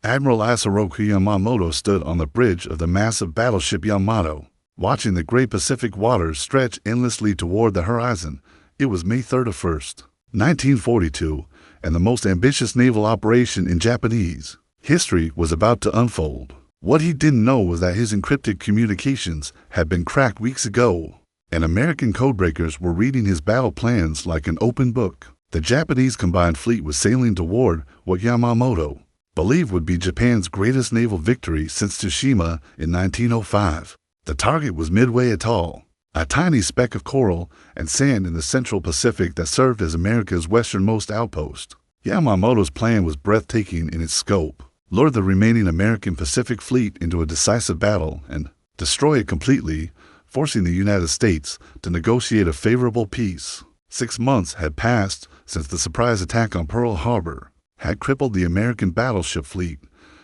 Admiral Isoroku Yamamoto stood on the bridge of the massive battleship Yamato, watching the great Pacific waters stretch endlessly toward the horizon. It was May 31st, 1942, and the most ambitious naval operation in Japanese history was about to unfold. What he didn't know was that his encrypted communications had been cracked weeks ago, and American codebreakers were reading his battle plans like an open book. The Japanese combined fleet was sailing toward what Yamamoto believed would be Japan's greatest naval victory since Tsushima in 1905. The target was Midway Atoll, a tiny speck of coral and sand in the central Pacific that served as America's westernmost outpost. Yamamoto's plan was breathtaking in its scope: lure the remaining American Pacific Fleet into a decisive battle and destroy it completely, forcing the United States to negotiate a favorable peace. 6 months had passed since the surprise attack on Pearl Harbor had crippled the American battleship fleet.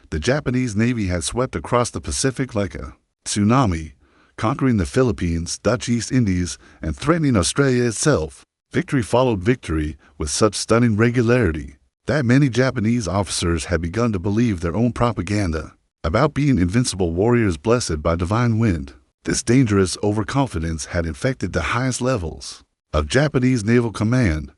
The Japanese Navy had swept across the Pacific like a tsunami, conquering the Philippines, Dutch East Indies, and threatening Australia itself. Victory followed victory with such stunning regularity that many Japanese officers had begun to believe their own propaganda about being invincible warriors blessed by divine wind. This dangerous overconfidence had infected the highest levels of Japanese naval command.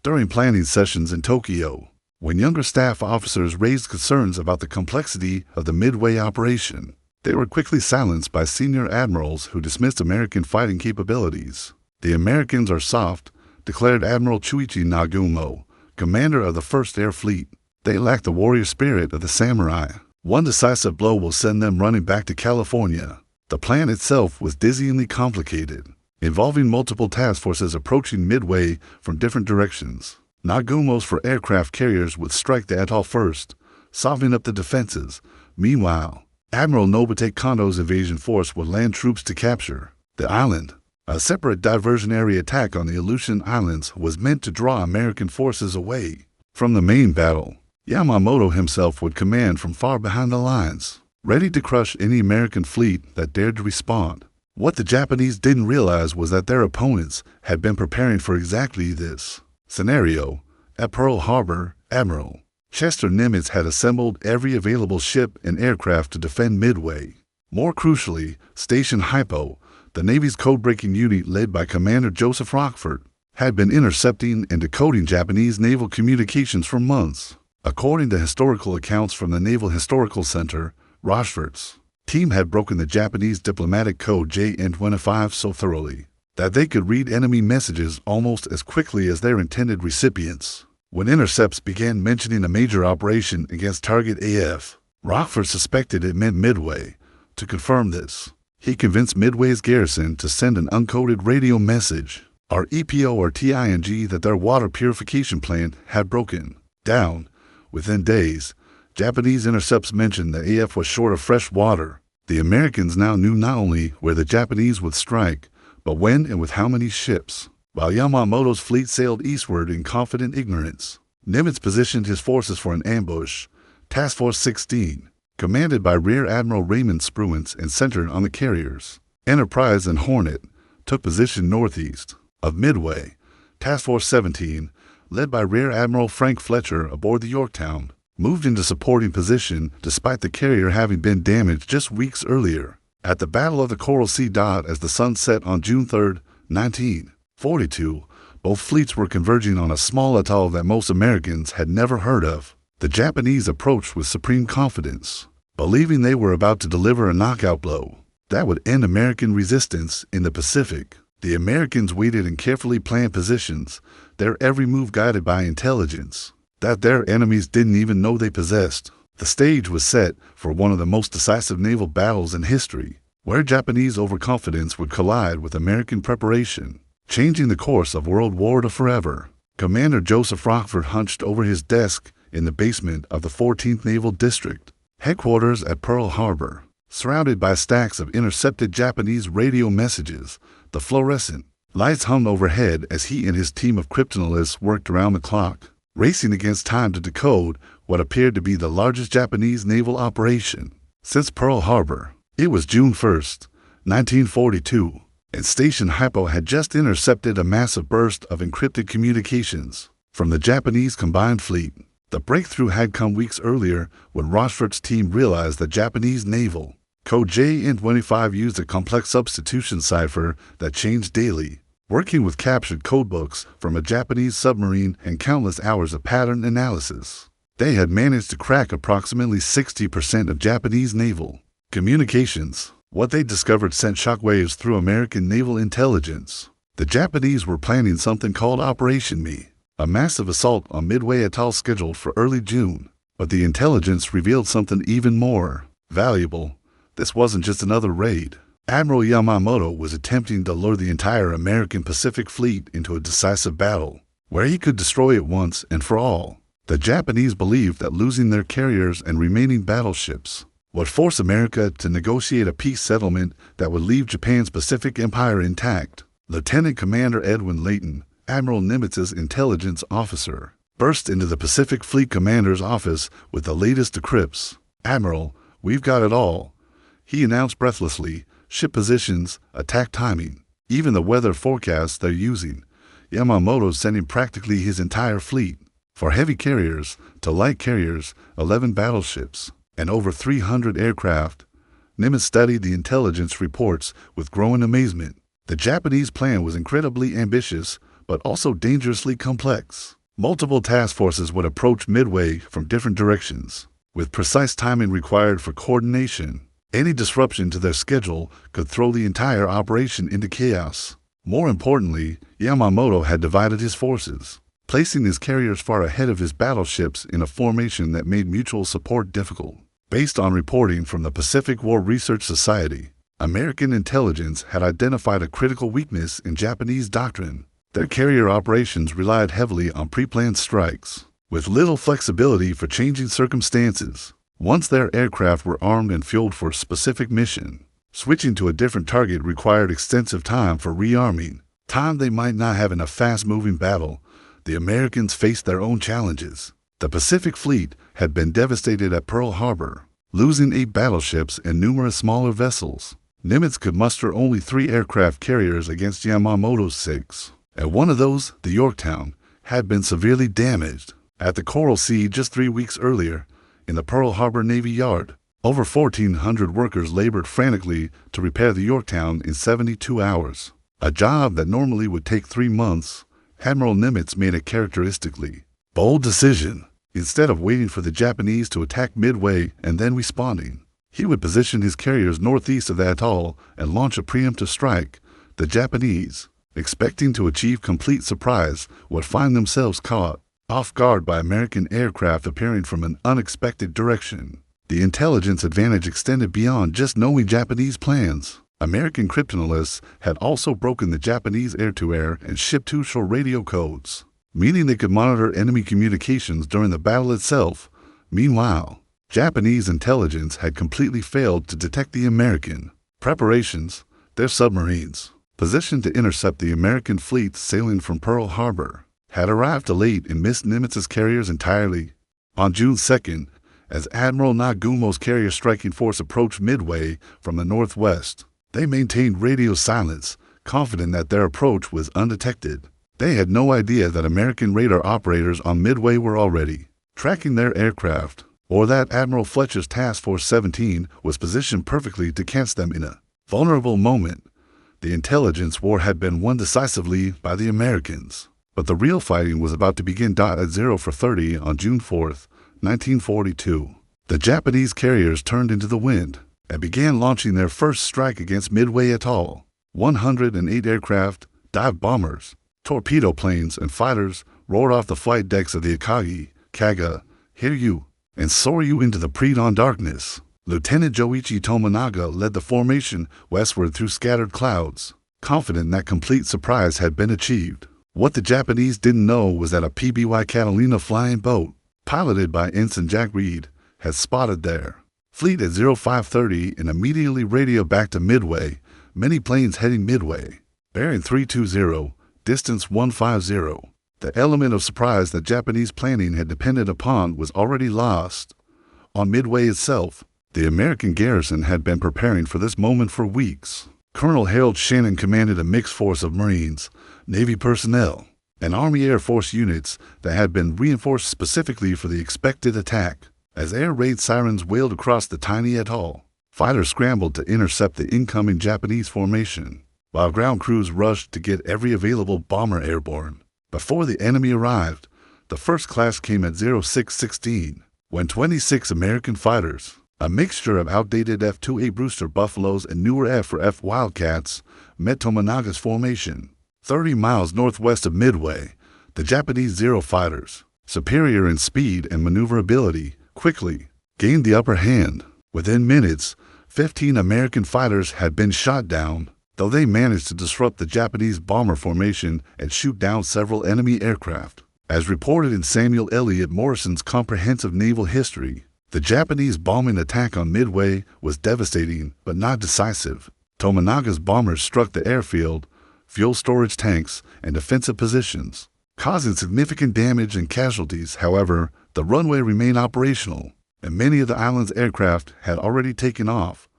During planning sessions in Tokyo, when younger staff officers raised concerns about the complexity of the Midway operation, they were quickly silenced by senior admirals who dismissed American fighting capabilities. "The Americans are soft," declared Admiral Chuichi Nagumo, commander of the 1st Air Fleet. "They lack the warrior spirit of the samurai. One decisive blow will send them running back to California." The plan itself was dizzyingly complicated, involving multiple task forces approaching Midway from different directions. Nagumo's 4 aircraft carriers would strike the atoll first, softening up the defenses. Meanwhile, Admiral Nobute Kondo's invasion force would land troops to capture the island. A separate diversionary attack on the Aleutian Islands was meant to draw American forces away from the main battle. Yamamoto himself would command from far behind the lines, ready to crush any American fleet that dared to respond. What the Japanese didn't realize was that their opponents had been preparing for exactly this scenario. At Pearl Harbor, Admiral Chester Nimitz had assembled every available ship and aircraft to defend Midway. More crucially, Station Hypo, the Navy's code-breaking unit led by Commander Joseph Rockford, had been intercepting and decoding Japanese naval communications for months. According to historical accounts from the Naval Historical Center, Rochford's team had broken the Japanese diplomatic code JN-25 so thoroughly that they could read enemy messages almost as quickly as their intended recipients. When intercepts began mentioning a major operation against target AF, Rockford suspected it meant Midway. To confirm this, he convinced Midway's garrison to send an uncoded radio message, REPO or TING, that their water purification plant had broken down. Within days, Japanese intercepts mentioned the AF was short of fresh water. The Americans now knew not only where the Japanese would strike, but when and with how many ships. While Yamamoto's fleet sailed eastward in confident ignorance, Nimitz positioned his forces for an ambush. Task Force 16, commanded by Rear Admiral Raymond Spruance and centered on the carriers Enterprise and Hornet, took position northeast of Midway. Task Force 17, led by Rear Admiral Frank Fletcher aboard the Yorktown, moved into supporting position despite the carrier having been damaged just weeks earlier at the Battle of the Coral Sea. As the sun set on June 3, 1942, both fleets were converging on a small atoll that most Americans had never heard of. The Japanese approached with supreme confidence, believing they were about to deliver a knockout blow that would end American resistance in the Pacific. The Americans waited in carefully planned positions, their every move guided by intelligence that their enemies didn't even know they possessed. The stage was set for one of the most decisive naval battles in history, where Japanese overconfidence would collide with American preparation, changing the course of World War II forever. Commander Joseph Rockford hunched over his desk in the basement of the 14th Naval District, headquarters at Pearl Harbor, surrounded by stacks of intercepted Japanese radio messages. The fluorescent lights hummed overhead as he and his team of cryptanalysts worked around the clock, racing against time to decode what appeared to be the largest Japanese naval operation since Pearl Harbor. It was June 1st, 1942, and Station Hypo had just intercepted a massive burst of encrypted communications from the Japanese combined fleet. The breakthrough had come weeks earlier when Rochfort's team realized that Japanese naval code JN-25 used a complex substitution cipher that changed daily, working with captured codebooks from a Japanese submarine and countless hours of pattern analysis. They had managed to crack approximately 60% of Japanese naval communications. What they discovered sent shockwaves through American naval intelligence. The Japanese were planning something called Operation Me, a massive assault on Midway Atoll scheduled for early June. But the intelligence revealed something even more valuable. This wasn't just another raid. Admiral Yamamoto was attempting to lure the entire American Pacific Fleet into a decisive battle, where he could destroy it once and for all. The Japanese believed that losing their carriers and remaining battleships would force America to negotiate a peace settlement that would leave Japan's Pacific Empire intact. Lieutenant Commander Edwin Layton, Admiral Nimitz's intelligence officer, burst into the Pacific Fleet Commander's office with the latest decrypts. "Admiral, we've got it all," he announced breathlessly. "Ship positions, attack timing, even the weather forecasts they're using. Yamamoto's sending practically his entire fleet. For heavy carriers to light carriers, 11 battleships, and over 300 aircraft." Nimitz studied the intelligence reports with growing amazement. The Japanese plan was incredibly ambitious, but also dangerously complex. Multiple task forces would approach Midway from different directions, with precise timing required for coordination. Any disruption to their schedule could throw the entire operation into chaos. More importantly, Yamamoto had divided his forces, placing his carriers far ahead of his battleships in a formation that made mutual support difficult. Based on reporting from the Pacific War Research Society, American intelligence had identified a critical weakness in Japanese doctrine. Their carrier operations relied heavily on pre-planned strikes, with little flexibility for changing circumstances. Once their aircraft were armed and fueled for a specific mission, switching to a different target required extensive time for rearming, time they might not have in a fast-moving battle. The Americans faced their own challenges. The Pacific Fleet had been devastated at Pearl Harbor, losing 8 battleships and numerous smaller vessels. Nimitz could muster only 3 aircraft carriers against Yamamoto's 6. And one of those, the Yorktown, had been severely damaged. At the Coral Sea just 3 weeks earlier, in the Pearl Harbor Navy Yard, over 1,400 workers labored frantically to repair the Yorktown in 72 hours. A job that normally would take 3 months. Admiral Nimitz made a characteristically bold decision. Instead of waiting for the Japanese to attack Midway and then responding, he would position his carriers northeast of the atoll and launch a preemptive strike. The Japanese, expecting to achieve complete surprise, would find themselves caught off guard by American aircraft appearing from an unexpected direction. The intelligence advantage extended beyond just knowing Japanese plans. American cryptanalysts had also broken the Japanese air-to-air and ship-to-shore radio codes, meaning they could monitor enemy communications during the battle itself. Meanwhile, Japanese intelligence had completely failed to detect the American preparations. Their submarines, positioned to intercept the American fleet sailing from Pearl Harbor, had arrived late and missed Nimitz's carriers entirely. On June 2nd, as Admiral Nagumo's carrier striking force approached Midway from the northwest, they maintained radio silence, confident that their approach was undetected. They had no idea that American radar operators on Midway were already tracking their aircraft, or that Admiral Fletcher's Task Force 17 was positioned perfectly to catch them in a vulnerable moment. The intelligence war had been won decisively by the Americans, but the real fighting was about to begin. At 0 for 30 on June 4th, 1942, the Japanese carriers turned into the wind and began launching their first strike against Midway Atoll. 108 aircraft, dive bombers, torpedo planes, and fighters roared off the flight decks of the Akagi, Kaga, Hiryu, and Soryu into the pre-dawn darkness. Lieutenant Joichi Tominaga led the formation westward through scattered clouds, confident that complete surprise had been achieved. What the Japanese didn't know was that a PBY Catalina flying boat, piloted by Ensign Jack Reed, had spotted their fleet at 0530 and immediately radioed back to Midway. Many planes heading Midway, bearing 320, distance 150. The element of surprise that Japanese planning had depended upon was already lost. On Midway itself, the American garrison had been preparing for this moment for weeks. Colonel Harold Shannon commanded a mixed force of Marines, Navy personnel, and Army Air Force units that had been reinforced specifically for the expected attack. As air raid sirens wailed across the tiny atoll, fighters scrambled to intercept the incoming Japanese formation, while ground crews rushed to get every available bomber airborne. Before the enemy arrived, the first clash came at 0616, when 26 American fighters, a mixture of outdated F-2A Brewster Buffaloes and newer F-4F Wildcats, met Tomonaga's formation. 30 miles northwest of Midway, the Japanese Zero fighters, superior in speed and maneuverability, quickly gained the upper hand. Within minutes, 15 American fighters had been shot down, though they managed to disrupt the Japanese bomber formation and shoot down several enemy aircraft. As reported in Samuel Eliot Morrison's comprehensive naval history, the Japanese bombing attack on Midway was devastating but not decisive. Tomonaga's bombers struck the airfield, fuel storage tanks, and defensive positions, causing significant damage and casualties. However, the runway remained operational, and many of the island's aircraft had already taken off.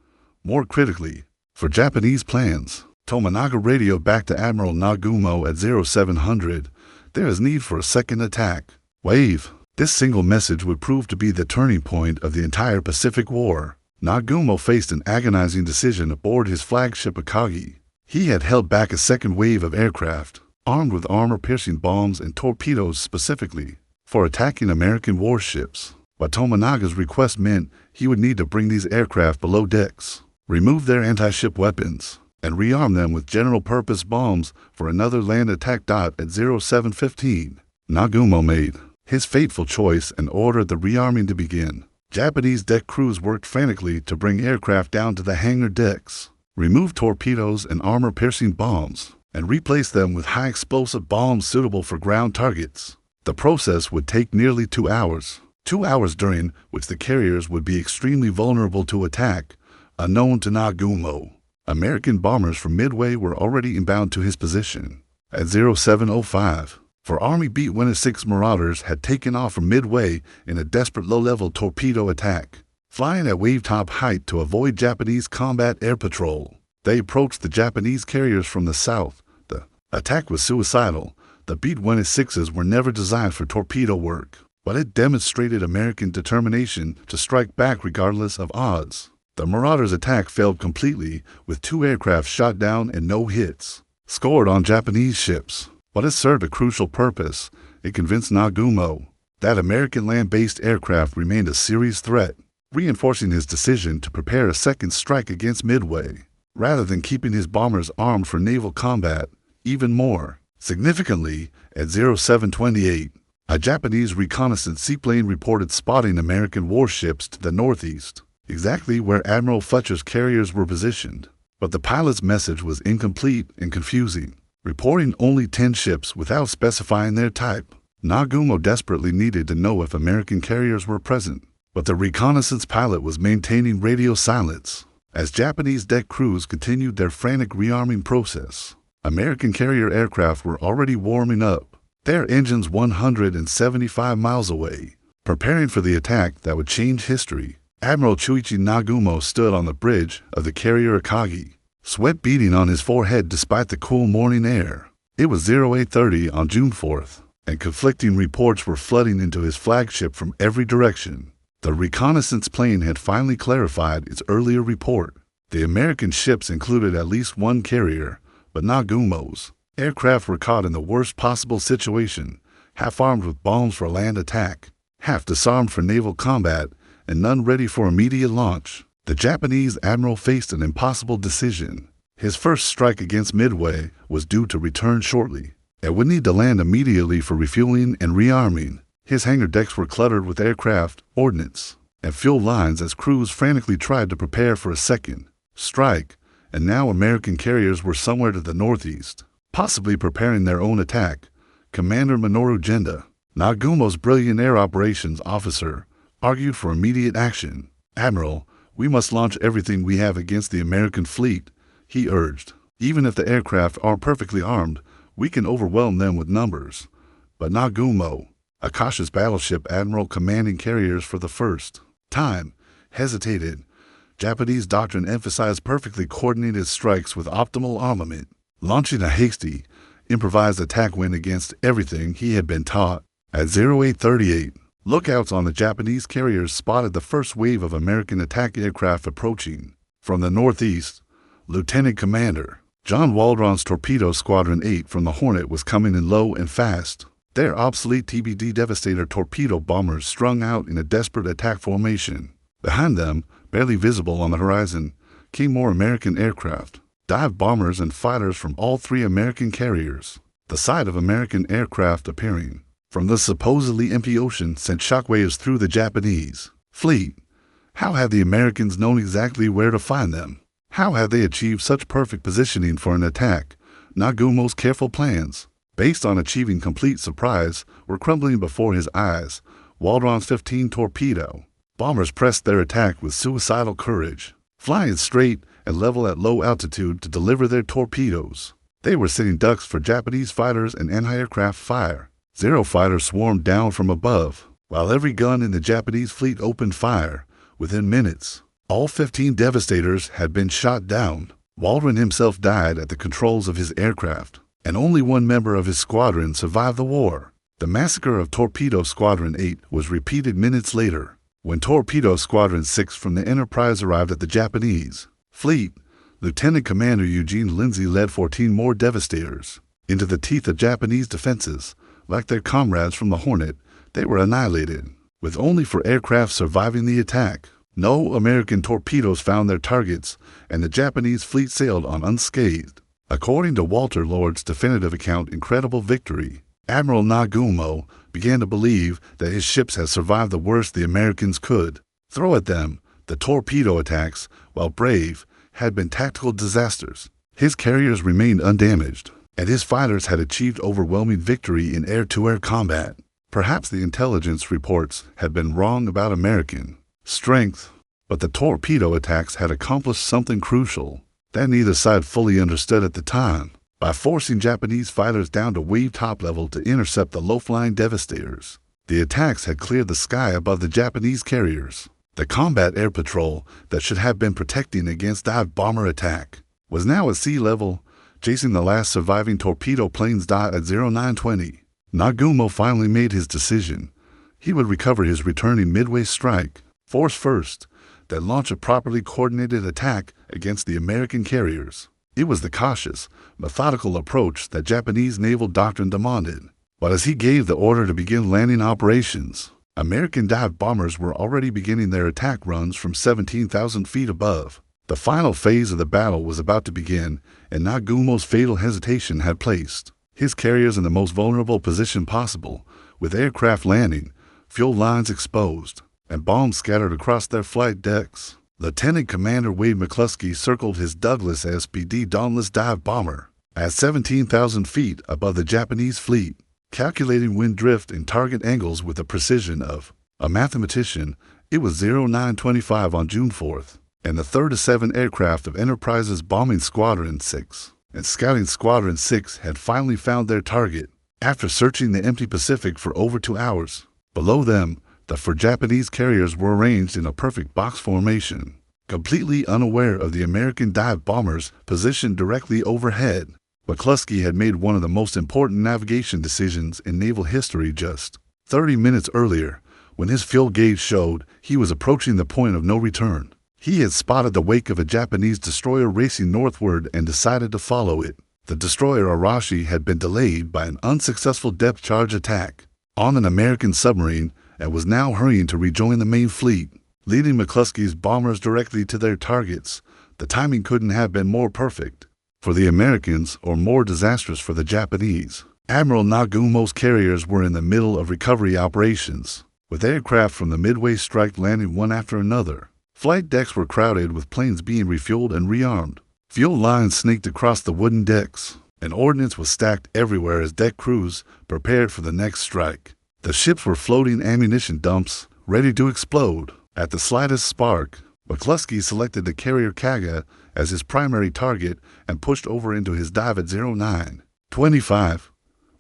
More critically, for Japanese plans, Tomonaga radioed back to Admiral Nagumo at 0700, "There is need for a second attack wave." This single message would prove to be the turning point of the entire Pacific War. Nagumo faced an agonizing decision aboard his flagship Akagi. He had held back a second wave of aircraft, armed with armor-piercing bombs and torpedoes specifically for attacking American warships. But Tomonaga's request meant he would need to bring these aircraft below decks, remove their anti-ship weapons, and rearm them with general-purpose bombs for another land attack. At 0715, Nagumo made his fateful choice and ordered the rearming to begin. Japanese deck crews worked frantically to bring aircraft down to the hangar decks, remove torpedoes and armor-piercing bombs, and replace them with high-explosive bombs suitable for ground targets. The process would take nearly 2 hours. 2 hours during which the carriers would be extremely vulnerable to attack, unknown to Nagumo. American bombers from Midway were already inbound to his position. At 0705, for Army B-26 Marauders had taken off from Midway in a desperate low-level torpedo attack, flying at wave-top height to avoid Japanese combat air patrol. They approached the Japanese carriers from the south. The attack was suicidal. The B-26s were never designed for torpedo work, but it demonstrated American determination to strike back regardless of odds. The Marauders' attack failed completely, with 2 aircraft shot down and no hits scored on Japanese ships. But it served a crucial purpose. It convinced Nagumo that American land-based aircraft remained a serious threat, reinforcing his decision to prepare a second strike against Midway, rather than keeping his bombers armed for naval combat. Even more significantly, at 0728, a Japanese reconnaissance seaplane reported spotting American warships to the northeast, exactly where Admiral Fletcher's carriers were positioned. But the pilot's message was incomplete and confusing, reporting only 10 ships without specifying their type. Nagumo desperately needed to know if American carriers were present, but the reconnaissance pilot was maintaining radio silence. As Japanese deck crews continued their frantic rearming process, American carrier aircraft were already warming up, their engines 175 miles away, preparing for the attack that would change history. Admiral Chuichi Nagumo stood on the bridge of the carrier Akagi, sweat beading on his forehead despite the cool morning air. It was 0830 on June 4th, and conflicting reports were flooding into his flagship from every direction. The reconnaissance plane had finally clarified its earlier report. The American ships included at least 1 carrier, but Nagumo's aircraft were caught in the worst possible situation, half armed with bombs for land attack, half disarmed for naval combat, and none ready for immediate launch. The Japanese admiral faced an impossible decision. His first strike against Midway was due to return shortly, and would need to land immediately for refueling and rearming. His hangar decks were cluttered with aircraft, ordnance, and fuel lines as crews frantically tried to prepare for a second strike, and now American carriers were somewhere to the northeast, possibly preparing their own attack. Commander Minoru Genda, Nagumo's brilliant air operations officer, argued for immediate action. "Admiral, we must launch everything we have against the American fleet," he urged. "Even if the aircraft aren't perfectly armed, we can overwhelm them with numbers." But Nagumo, a cautious battleship admiral commanding carriers for the first time, hesitated. Japanese doctrine emphasized perfectly coordinated strikes with optimal armament. Launching a hasty, improvised attack went against everything he had been taught. At 0838, lookouts on the Japanese carriers spotted the first wave of American attack aircraft approaching. From the northeast, Lieutenant Commander John Waldron's Torpedo Squadron 8 from the Hornet was coming in low and fast. Their obsolete TBD Devastator torpedo bombers strung out in a desperate attack formation. Behind them, barely visible on the horizon, came more American aircraft, dive bombers and fighters from all three American carriers. The sight of American aircraft appearing from the supposedly empty ocean sent shockwaves through the Japanese fleet. How had the Americans known exactly where to find them? How had they achieved such perfect positioning for an attack? Nagumo's careful plans, based on achieving complete surprise, were crumbling before his eyes. Waldron's 15 torpedo bombers pressed their attack with suicidal courage, flying straight and level at low altitude to deliver their torpedoes. They were sitting ducks for Japanese fighters and anti-aircraft fire. Zero fighters swarmed down from above, while every gun in the Japanese fleet opened fire. Within minutes, all 15 Devastators had been shot down. Waldron himself died at the controls of his aircraft, and only one member of his squadron survived the war. The massacre of Torpedo Squadron 8 was repeated minutes later, when Torpedo Squadron 6 from the Enterprise arrived at the Japanese fleet. Lieutenant Commander Eugene Lindsay led 14 more Devastators into the teeth of Japanese defenses. Like their comrades from the Hornet, they were annihilated, with only 4 aircraft surviving the attack. No American torpedoes found their targets, and the Japanese fleet sailed on unscathed. According to Walter Lord's definitive account, Incredible Victory, Admiral Nagumo began to believe that his ships had survived the worst the Americans could throw at them. The torpedo attacks, while brave, had been tactical disasters. His carriers remained undamaged, and his fighters had achieved overwhelming victory in air-to-air combat. Perhaps the intelligence reports had been wrong about American strength, but the torpedo attacks had accomplished something crucial that neither side fully understood at the time. By forcing Japanese fighters down to wave top level to intercept the low-flying Devastators, the attacks had cleared the sky above the Japanese carriers. The combat air patrol that should have been protecting against dive bomber attack was now at sea level, chasing the last surviving torpedo planes at 0920. Nagumo finally made his decision. He would recover his returning Midway strike, force first, then launch a properly coordinated attack against the American carriers. It was the cautious, methodical approach that Japanese naval doctrine demanded. But as he gave the order to begin landing operations, American dive bombers were already beginning their attack runs from 17,000 feet above. The final phase of the battle was about to begin, and Nagumo's fatal hesitation had placed his carriers in the most vulnerable position possible, with aircraft landing, fuel lines exposed, and bombs scattered across their flight decks. Lieutenant Commander Wade McCluskey circled his Douglas SPD Dauntless dive bomber at 17,000 feet above the Japanese fleet, calculating wind drift and target angles with the precision of a mathematician. It was 0925 on June 4th, and the 3rd of 7 aircraft of Enterprise's Bombing Squadron 6 and Scouting Squadron 6 had finally found their target. After searching the empty Pacific for over 2 hours, below them, the 4 Japanese carriers were arranged in a perfect box formation, completely unaware of the American dive bombers positioned directly overhead. McCluskey had made one of the most important navigation decisions in naval history just 30 minutes earlier, when his fuel gauge showed he was approaching the point of no return. He had spotted the wake of a Japanese destroyer racing northward and decided to follow it. The destroyer Arashi had been delayed by an unsuccessful depth charge attack on an American submarine and was now hurrying to rejoin the main fleet, leading McCluskey's bombers directly to their targets. The timing couldn't have been more perfect for the Americans or more disastrous for the Japanese. Admiral Nagumo's carriers were in the middle of recovery operations, with aircraft from the Midway strike landing one after another. Flight decks were crowded with planes being refueled and rearmed. Fuel lines snaked across the wooden decks, and ordnance was stacked everywhere as deck crews prepared for the next strike. The ships were floating ammunition dumps, ready to explode at the slightest spark. McCluskey selected the carrier Kaga as his primary target and pushed over into his dive at 0925.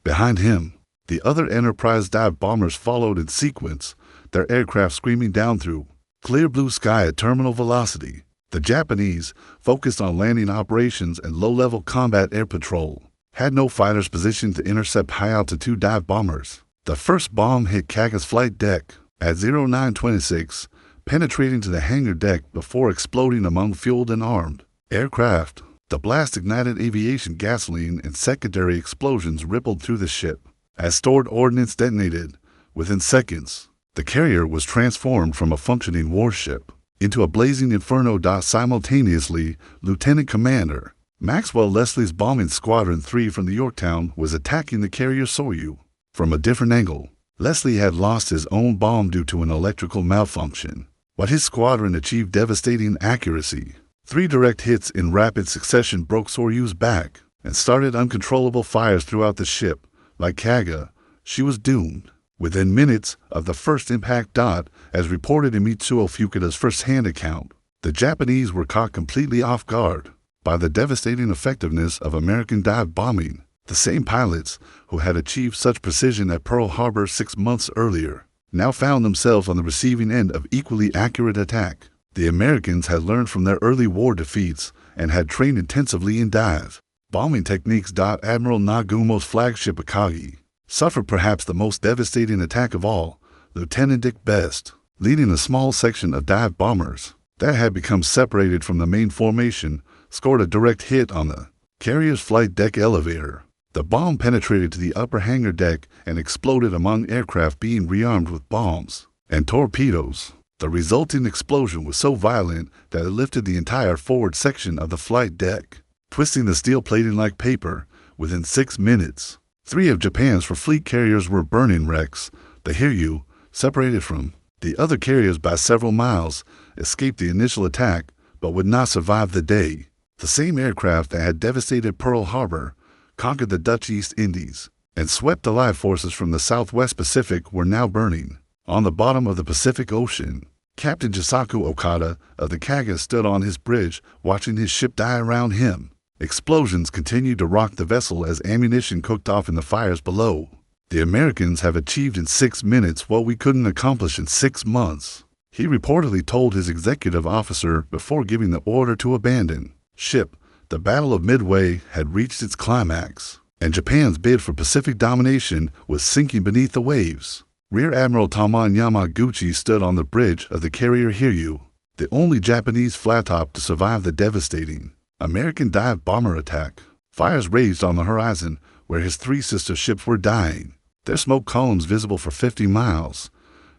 Behind him, the other Enterprise dive bombers followed in sequence, their aircraft screaming down through clear blue sky at terminal velocity. The Japanese, focused on landing operations and low-level combat air patrol, had no fighters positioned to intercept high-altitude dive bombers. The first bomb hit Kaga's flight deck at 0926, penetrating to the hangar deck before exploding among fueled and armed aircraft. The blast ignited aviation gasoline and secondary explosions rippled through the ship. As stored ordnance detonated, within seconds, the carrier was transformed from a functioning warship into a blazing inferno. Simultaneously, Lieutenant Commander Maxwell Leslie's bombing Squadron 3 from the Yorktown was attacking the carrier Soryu from a different angle. Leslie had lost his own bomb due to an electrical malfunction, but his squadron achieved devastating accuracy. 3 direct hits in rapid succession broke Soryu's back and started uncontrollable fires throughout the ship. Like Kaga, she was doomed. Within minutes of the first impact, as reported in Mitsuo Fukuda's first-hand account, the Japanese were caught completely off guard by the devastating effectiveness of American dive bombing. The same pilots who had achieved such precision at Pearl Harbor 6 months earlier now found themselves on the receiving end of equally accurate attack. The Americans had learned from their early war defeats and had trained intensively in dive bombing techniques. Admiral Nagumo's flagship Akagi suffered perhaps the most devastating attack of all. Lieutenant Dick Best, leading a small section of dive bombers that had become separated from the main formation, scored a direct hit on the carrier's flight deck elevator. The bomb penetrated to the upper hangar deck and exploded among aircraft being rearmed with bombs and torpedoes. The resulting explosion was so violent that it lifted the entire forward section of the flight deck, twisting the steel plating like paper. Within 6 minutes, 3 of Japan's fleet carriers were burning wrecks. The Hiryu, separated from the other carriers by several miles, escaped the initial attack but would not survive the day. The same aircraft that had devastated Pearl Harbor, conquered the Dutch East Indies, and swept Allied forces from the Southwest Pacific were now burning on the bottom of the Pacific Ocean. Captain Jisaku Okada of the Kaga stood on his bridge watching his ship die around him. Explosions continued to rock the vessel as ammunition cooked off in the fires below. The Americans have achieved in 6 minutes what we couldn't accomplish in 6 months, he reportedly told his executive officer before giving the order to abandon ship. The Battle of Midway had reached its climax, and Japan's bid for Pacific domination was sinking beneath the waves. Rear Admiral Taman Yamaguchi stood on the bridge of the carrier Hiryu, the only Japanese flat-top to survive the devastating American dive bomber attack. Fires raged on the horizon where his 3 sister ships were dying, their smoke columns visible for 50 miles.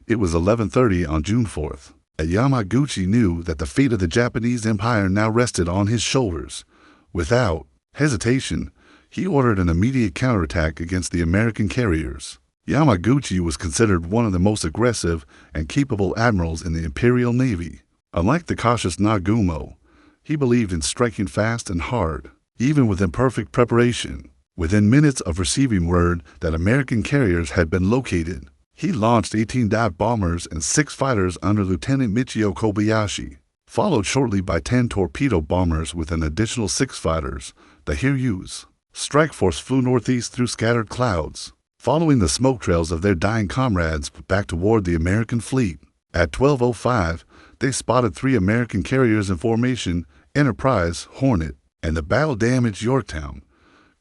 It was 11:30 on June 4th, and Yamaguchi knew that the fate of the Japanese Empire now rested on his shoulders. Without hesitation, he ordered an immediate counterattack against the American carriers. Yamaguchi was considered one of the most aggressive and capable admirals in the Imperial Navy. Unlike the cautious Nagumo, he believed in striking fast and hard, even with imperfect preparation. Within minutes of receiving word that American carriers had been located, he launched 18 dive bombers and 6 fighters under Lieutenant Michio Kobayashi, followed shortly by 10 torpedo bombers with an additional 6 fighters. The Hiryu's strike force flew northeast through scattered clouds, following the smoke trails of their dying comrades back toward the American fleet. At 12:05, they spotted 3 American carriers in formation, Enterprise, Hornet, and the battle-damaged Yorktown.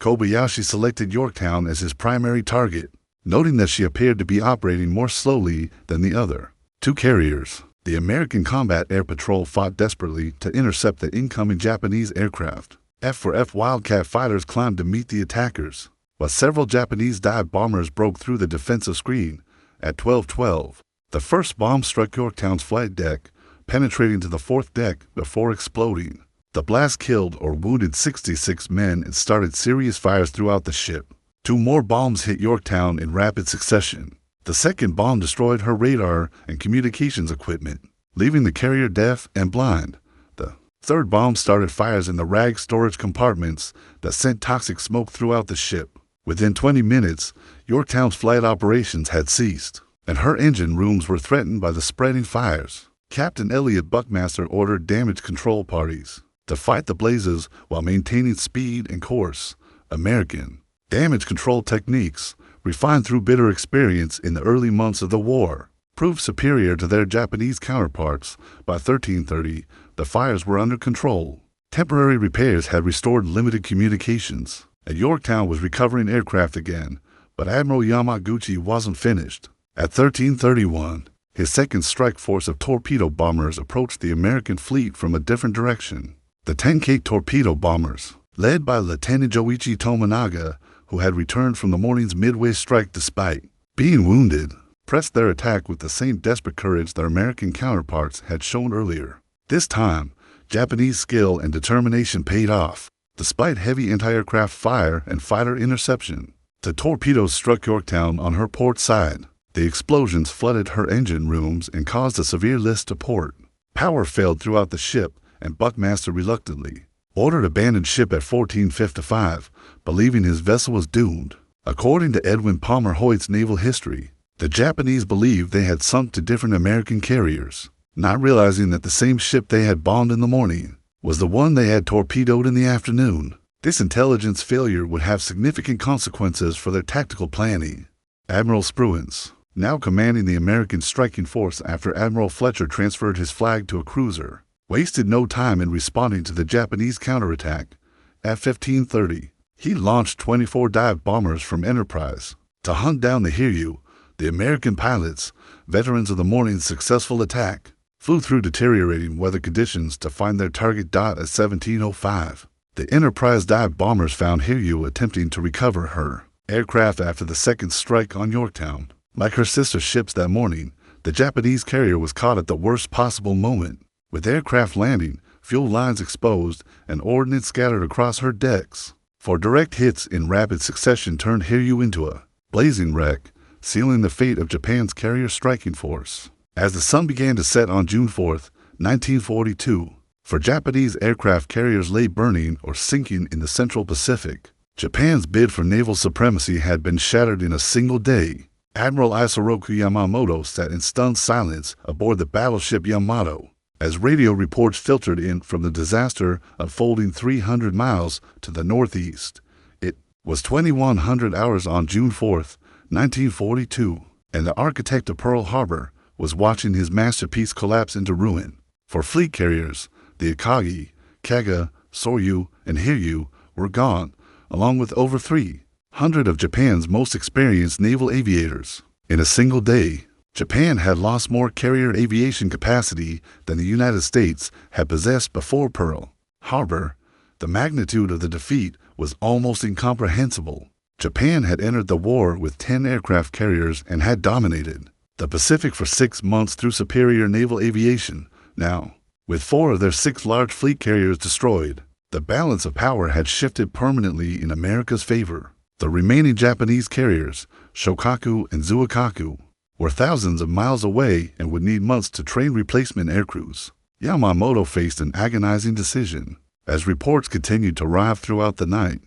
Kobayashi selected Yorktown as his primary target, noting that she appeared to be operating more slowly than the other 2 carriers. The American Combat Air Patrol fought desperately to intercept the incoming Japanese aircraft. F-4F Wildcat fighters climbed to meet the attackers, but several Japanese dive bombers broke through the defensive screen. At 12:12, the first bomb struck Yorktown's flight deck, penetrating to the 4th deck before exploding. The blast killed or wounded 66 men and started serious fires throughout the ship. 2 more bombs hit Yorktown in rapid succession. The second bomb destroyed her radar and communications equipment, leaving the carrier deaf and blind. The third bomb started fires in the rag storage compartments that sent toxic smoke throughout the ship. Within 20 minutes, Yorktown's flight operations had ceased, and her engine rooms were threatened by the spreading fires. Captain Elliot Buckmaster ordered damage control parties to fight the blazes while maintaining speed and course. American damage control techniques, refined through bitter experience in the early months of the war, proved superior to their Japanese counterparts. By 13:30, the fires were under control. Temporary repairs had restored limited communications, and Yorktown was recovering aircraft again, but Admiral Yamaguchi wasn't finished. At 13:31, his second strike force of torpedo bombers approached the American fleet from a different direction. The 10K torpedo bombers, led by Lieutenant Joichi Tominaga, who had returned from the morning's Midway strike despite being wounded, pressed their attack with the same desperate courage their American counterparts had shown earlier. This time, Japanese skill and determination paid off. Despite heavy anti-aircraft fire and fighter interception, the torpedoes struck Yorktown on her port side. The explosions flooded her engine rooms and caused a severe list to port. Power failed throughout the ship, and Buckmaster reluctantly ordered abandoned ship at 14:55, believing his vessel was doomed. According to Edwin Palmer Hoyt's naval history, the Japanese believed they had sunk to different American carriers, not realizing that the same ship they had bombed in the morning was the one they had torpedoed in the afternoon. This intelligence failure would have significant consequences for their tactical planning. Admiral Spruance, now commanding the American striking force after Admiral Fletcher transferred his flag to a cruiser, wasted no time in responding to the Japanese counterattack. At 15:30, he launched 24 dive bombers from Enterprise to hunt down the Hiryu. The American pilots, veterans of the morning's successful attack, flew through deteriorating weather conditions to find their target at 17:05. The Enterprise dive bombers found Hiryu attempting to recover her aircraft after the second strike on Yorktown. Like her sister ships that morning, the Japanese carrier was caught at the worst possible moment, with aircraft landing, fuel lines exposed, and ordnance scattered across her decks. For direct hits in rapid succession turned Hiryu into a blazing wreck, sealing the fate of Japan's carrier striking force. As the sun began to set on June 4, 1942, for Japanese aircraft carriers lay burning or sinking in the Central Pacific, Japan's bid for naval supremacy had been shattered in a single day. Admiral Isoroku Yamamoto sat in stunned silence aboard the battleship Yamato, as radio reports filtered in from the disaster unfolding 300 miles to the northeast. It was 2100 hours on June 4, 1942, and the architect of Pearl Harbor was watching his masterpiece collapse into ruin. For fleet carriers, the Akagi, Kaga, Soryu, and Hiryu were gone, along with over 300 of Japan's most experienced naval aviators. In a single day, Japan had lost more carrier aviation capacity than the United States had possessed before Pearl Harbor. The magnitude of the defeat was almost incomprehensible. Japan had entered the war with 10 aircraft carriers and had dominated the Pacific for 6 months through superior naval aviation. Now, with 4 of their 6 large fleet carriers destroyed, the balance of power had shifted permanently in America's favor. The remaining Japanese carriers, Shokaku and Zuikaku, were thousands of miles away and would need months to train replacement aircrews. Yamamoto faced an agonizing decision. As reports continued to arrive throughout the night,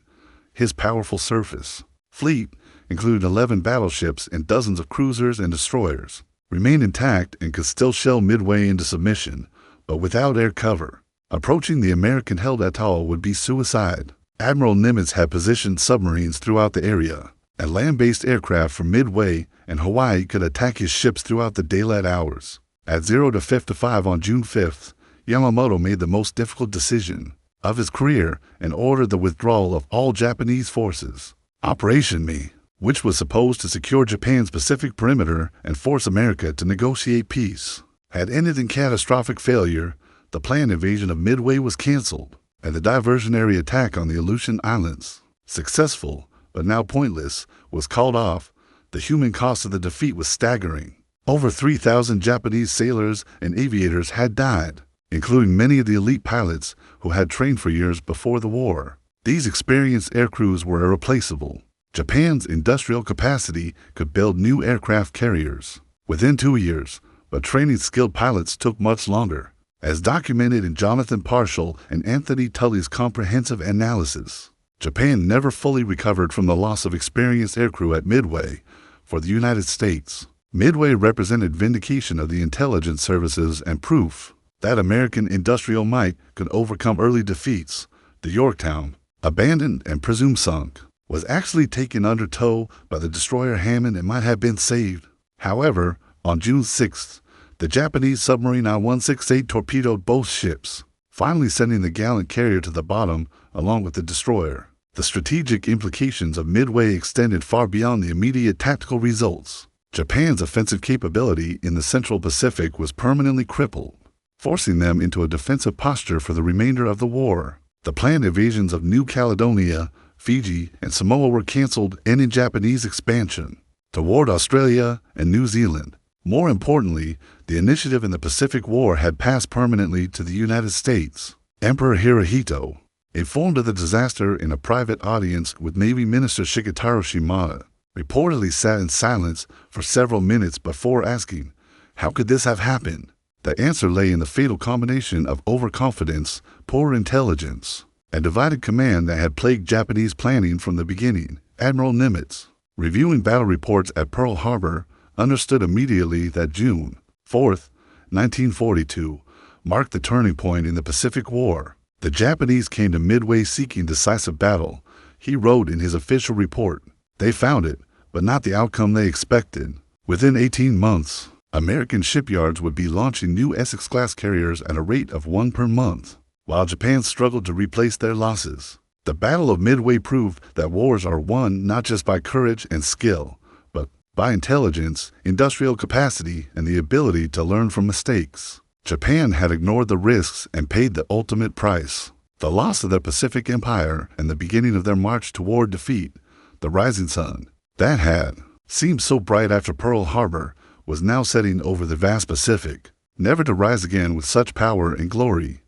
his powerful surface fleet, including 11 battleships and dozens of cruisers and destroyers, remained intact and could still shell Midway into submission, but without air cover. Approaching the American-held atoll would be suicide. Admiral Nimitz had positioned submarines throughout the area, and land-based aircraft from Midway and Hawaii could attack his ships throughout the daylight hours. At 0:55 on June 5th, Yamamoto made the most difficult decision of his career and ordered the withdrawal of all Japanese forces. Operation Me, which was supposed to secure Japan's Pacific perimeter and force America to negotiate peace, had ended in catastrophic failure. The planned invasion of Midway was canceled, and the diversionary attack on the Aleutian Islands, successful but now pointless, was called off. The human cost of the defeat was staggering. Over 3,000 Japanese sailors and aviators had died, including many of the elite pilots who had trained for years before the war. These experienced aircrews were irreplaceable. Japan's industrial capacity could build new aircraft carriers within 2 years, but training skilled pilots took much longer. As documented in Jonathan Parshall and Anthony Tully's comprehensive analysis, Japan never fully recovered from the loss of experienced aircrew at Midway. For the United States, Midway represented vindication of the intelligence services and proof that American industrial might could overcome early defeats. The Yorktown, abandoned and presumed sunk, was actually taken under tow by the destroyer Hammond and might have been saved. However, on June 6th, the Japanese submarine I-168 torpedoed both ships, finally sending the gallant carrier to the bottom along with the destroyer. The strategic implications of Midway extended far beyond the immediate tactical results. Japan's offensive capability in the Central Pacific was permanently crippled, forcing them into a defensive posture for the remainder of the war. The planned invasions of New Caledonia, Fiji, and Samoa were canceled, ending Japanese expansion toward Australia and New Zealand. More importantly, the initiative in the Pacific War had passed permanently to the United States. Emperor Hirohito, informed of the disaster in a private audience with Navy Minister Shigetaro Shimada, reportedly sat in silence for several minutes before asking, "How could this have happened?" The answer lay in the fatal combination of overconfidence, poor intelligence, and divided command that had plagued Japanese planning from the beginning. Admiral Nimitz, reviewing battle reports at Pearl Harbor, understood immediately that June 4, 1942, marked the turning point in the Pacific War. The Japanese came to Midway seeking decisive battle. He wrote in his official report, "They found it, but not the outcome they expected." Within 18 months, American shipyards would be launching new Essex-class carriers at a rate of one per month, while Japan struggled to replace their losses. The Battle of Midway proved that wars are won not just by courage and skill, but by intelligence, industrial capacity, and the ability to learn from mistakes. Japan had ignored the risks and paid the ultimate price. The loss of their Pacific Empire and the beginning of their march toward defeat, the rising sun, that had seemed so bright after Pearl Harbor, was now setting over the vast Pacific, never to rise again with such power and glory.